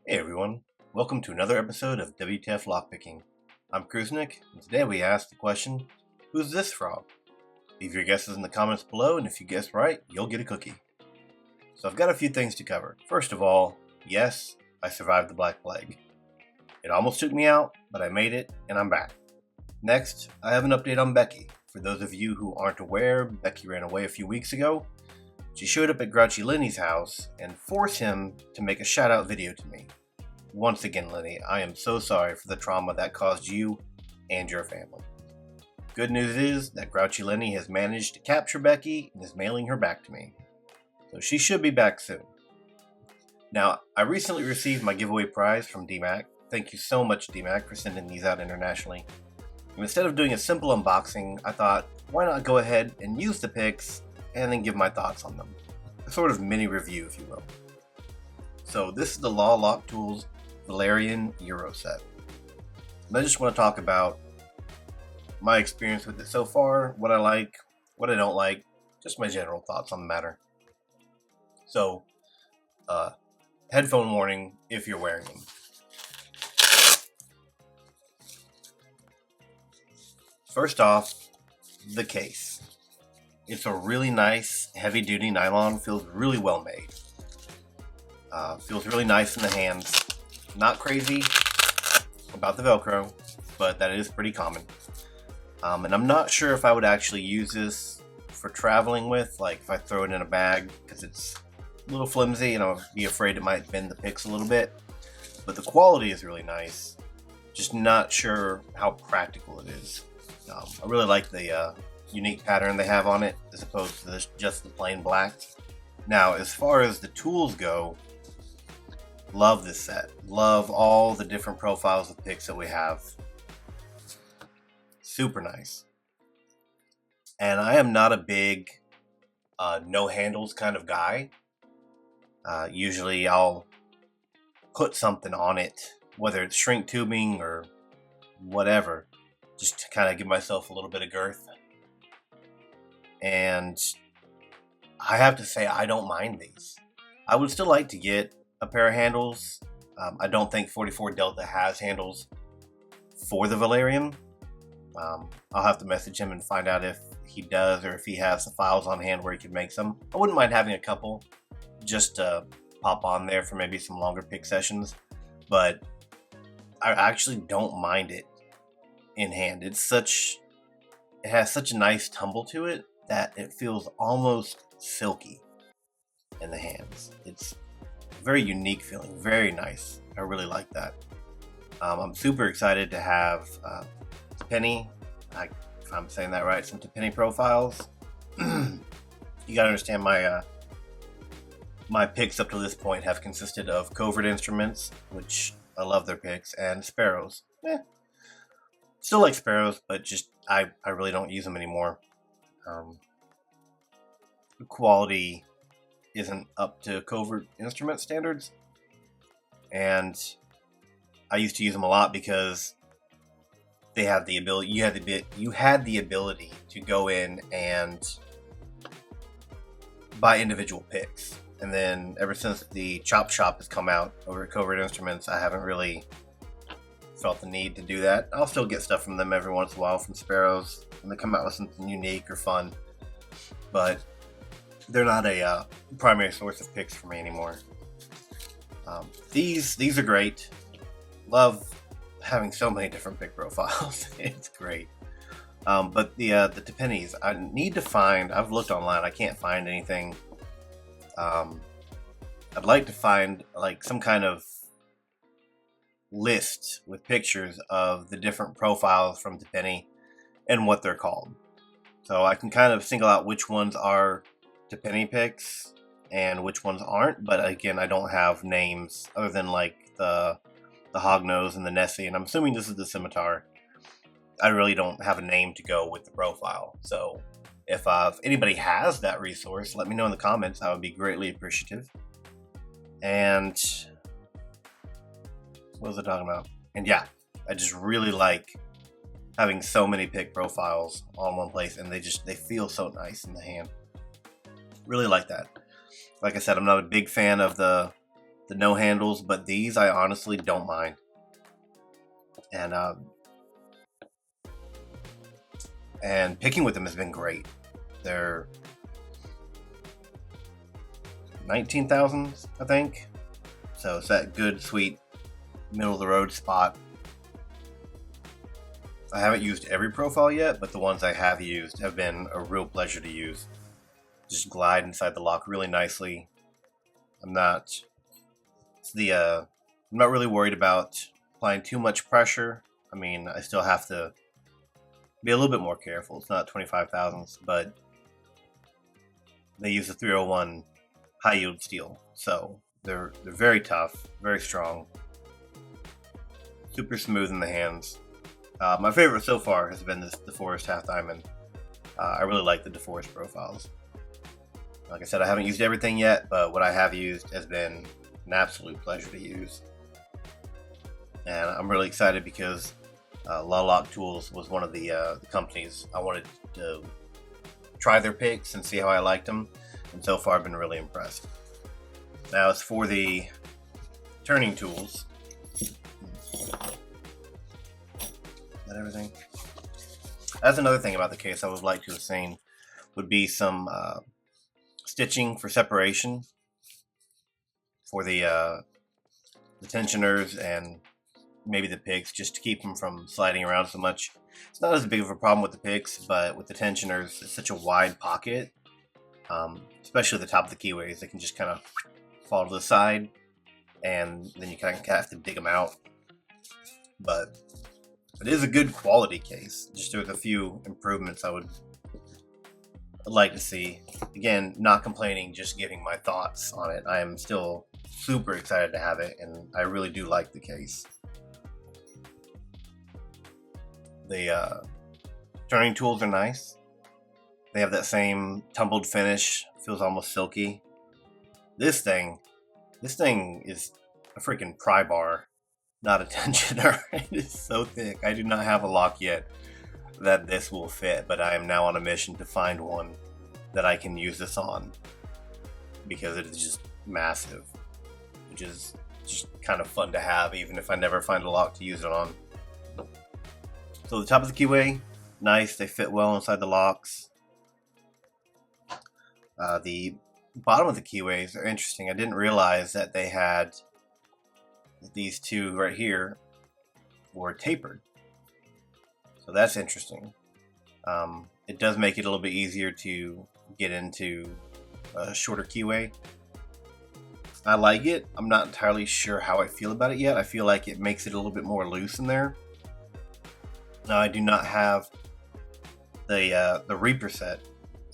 Hey everyone, welcome to another episode of WTF Lockpicking. I'm Kruznik, and today we ask the question, who's this frog? Leave your guesses in the comments below, and if you guess right, you'll get a cookie. So I've got a few things to cover. First of all, yes, I survived the Black Plague. It almost took me out, but I made it, and I'm back. Next, I have an update on Becky. For those of you who aren't aware, Becky ran away a few weeks ago. She showed up at Grouchy Lenny's house and forced him to make a shout-out video to me. Once again, Lenny, I am so sorry for the trauma that caused you and your family. Good news is that Grouchy Lenny has managed to capture Becky and is mailing her back to me. So she should be back soon. Now, I recently received my giveaway prize from DMAC. Thank you so much, DMAC, for sending these out internationally. And instead of doing a simple unboxing, I thought, why not go ahead and use the pics and then give my thoughts on them. A sort of mini review, if you will. So this is the Law Lock Tools Valerian Euro set. And I just want to talk about my experience with it so far, what I like, what I don't like, just my general thoughts on the matter. So, headphone warning if you're wearing them. First off, the case. It's a really nice, heavy-duty nylon, feels really well made. Feels really nice in the hands. Not crazy about the Velcro, but that is pretty common. And I'm not sure if I would actually use this for traveling with, like if I throw it in a bag, because it's a little flimsy and I'll be afraid it might bend the pics a little bit. But the quality is really nice. Just not sure how practical it is. I really like the unique pattern they have on it, as opposed to just the plain black. Now, as far as the tools go, love this set. Love all the different profiles of pics that we have. Super nice. And I am not a big no handles kind of guy. Usually I'll put something on it, whether it's shrink tubing or whatever, just to kind of give myself a little bit of girth. And I have to say, I don't mind these. I would still like to get a pair of handles. I don't think 44 Delta has handles for the Valerian. I'll have to message him and find out if he does or if he has the files on hand where he can make some. I wouldn't mind having a couple just to pop on there for maybe some longer pick sessions, but I actually don't mind it in hand. It has such a nice tumble to it that it feels almost silky in the hands. It's very unique feeling, very nice. I really like that. I'm super excited to have Penny, if I'm saying that right, some Penny profiles. You gotta understand my picks up to this point have consisted of covert instruments, which I love their picks, and sparrows. Still like sparrows, but just I really don't use them anymore. The quality isn't up to covert instrument standards, and I used to use them a lot because they have the ability. You had the ability to go in and buy individual picks, and then ever since the Chop Shop has come out over at Covert Instruments, I haven't really felt the need to do that. I'll still get stuff from them every once in a while from Sparrows when they come out with something unique or fun, but they're not a primary source of picks for me anymore. These are great. Love having so many different pick profiles. It's great. But the Pennies, I need to find. I've looked online. I can't find anything. I'd like to find like some kind of list with pictures of the different profiles from Penny and what they're called, so I can kind of single out which ones are Penny picks and which ones aren't. But again, I don't have names other than like the Hognose and the Nessie, and I'm assuming this is the Scimitar. I really don't have a name to go with the profile. So if anybody has that resource, let me know in the comments. I would be greatly appreciative. And what was I talking about? And yeah, I just really like having so many pick profiles on one place, and they feel so nice in the hand. Really like that. Like I said, I'm not a big fan of the the no handles, but these I honestly don't mind. And picking with them has been great. They're 19,000, I think. So it's that good, sweet, middle of the road spot. I haven't used every profile yet, but the ones I have used have been a real pleasure to use. Just glide inside the lock really nicely. I'm not really worried about applying too much pressure. I mean, I still have to be a little bit more careful. It's not 25 thousandths, but they use a 301 high yield steel, so they're very tough, very strong, super smooth in the hands. My favorite so far has been this DeForest Half Diamond. I really like the DeForest profiles. Like I said, I haven't used everything yet, but what I have used has been an absolute pleasure to use. And I'm really excited because La Lock Tools was one of the companies I wanted to try their picks and see how I liked them. And so far I've been really impressed. Now as for the turning tools, that everything. That's another thing about the case I would like to have seen would be some stitching for separation for the tensioners and maybe the picks, just to keep them from sliding around so much. It's not as big of a problem with the picks, but with the tensioners, it's such a wide pocket, especially the top of the keyways. They can just kind of fall to the side, and then you kind of have to dig them out. But it is a good quality case. Just there's a few improvements I'd like to see. Again, not complaining, just giving my thoughts on it. I am still super excited to have it, and I really do like the case. The turning tools are nice. They have that same tumbled finish. Feels almost silky. This thing is a freaking pry bar, not a tensioner. It is so thick. I do not have a lock yet that this will fit, but I am now on a mission to find one that I can use this on, because it is just massive, which is just kind of fun to have, even if I never find a lock to use it on. So the top of the keyway, nice. They fit well inside the locks. The bottom of the keyways are interesting. I didn't realize that they had these two right here were tapered. So that's interesting. It does make it a little bit easier to get into a shorter keyway. I like it. I'm not entirely sure how I feel about it yet. I feel like it makes it a little bit more loose in there. Now, I do not have the Reaper set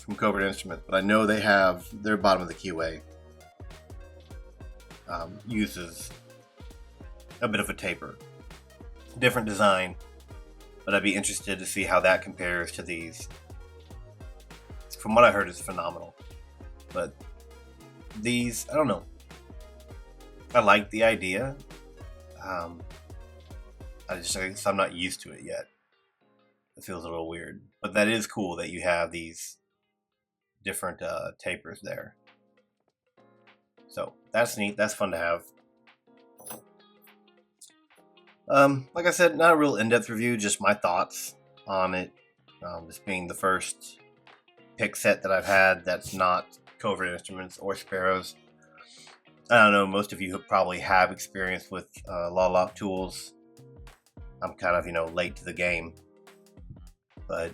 from Covert Instruments, but I know they have their bottom of the keyway uses a bit of a taper. Different design, but I'd be interested to see how that compares to these. From what I heard, it's phenomenal. But these, I don't know. I like the idea. I guess I'm not used to it yet. It feels a little weird, but that is cool that you have these different tapers there. So that's neat. That's fun to have. Like I said, not a real in-depth review, just my thoughts on it. This being the first pick set that I've had that's not Covert Instruments or Sparrows. I don't know, most of you probably have experience with La Lock tools. I'm kind of, late to the game. But,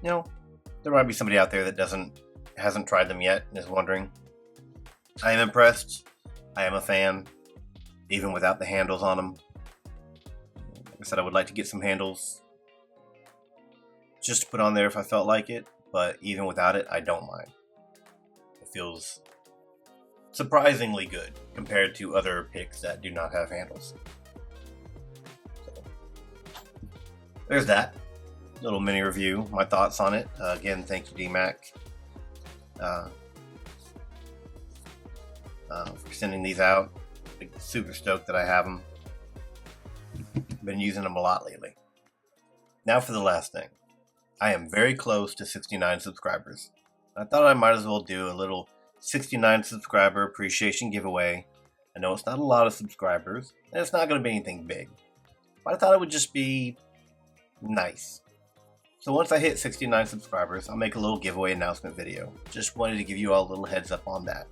there might be somebody out there that hasn't tried them yet and is wondering. I am impressed. I am a fan, even without the handles on them. Like I said, I would like to get some handles just to put on there if I felt like it, but even without it, I don't mind. It feels surprisingly good compared to other picks that do not have handles. So, there's that little mini review, my thoughts on it. Again, thank you, DMAC, for sending these out. I'm super stoked that I have them. Been using them a lot lately. Now for the last thing. I am very close to 69 subscribers. I thought I might as well do a little 69 subscriber appreciation giveaway I know it's not a lot of subscribers, and it's not going to be anything big, but I thought it would just be nice. So once I hit 69 subscribers, I'll make a little giveaway announcement video. Just wanted to give you all a little heads up on that.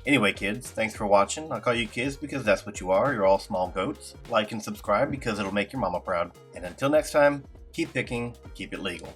Anyway, kids, thanks for watching. I'll call you kids because that's what you are. You're all small goats. Like and subscribe because it'll make your mama proud. And until next time, keep picking, keep it legal.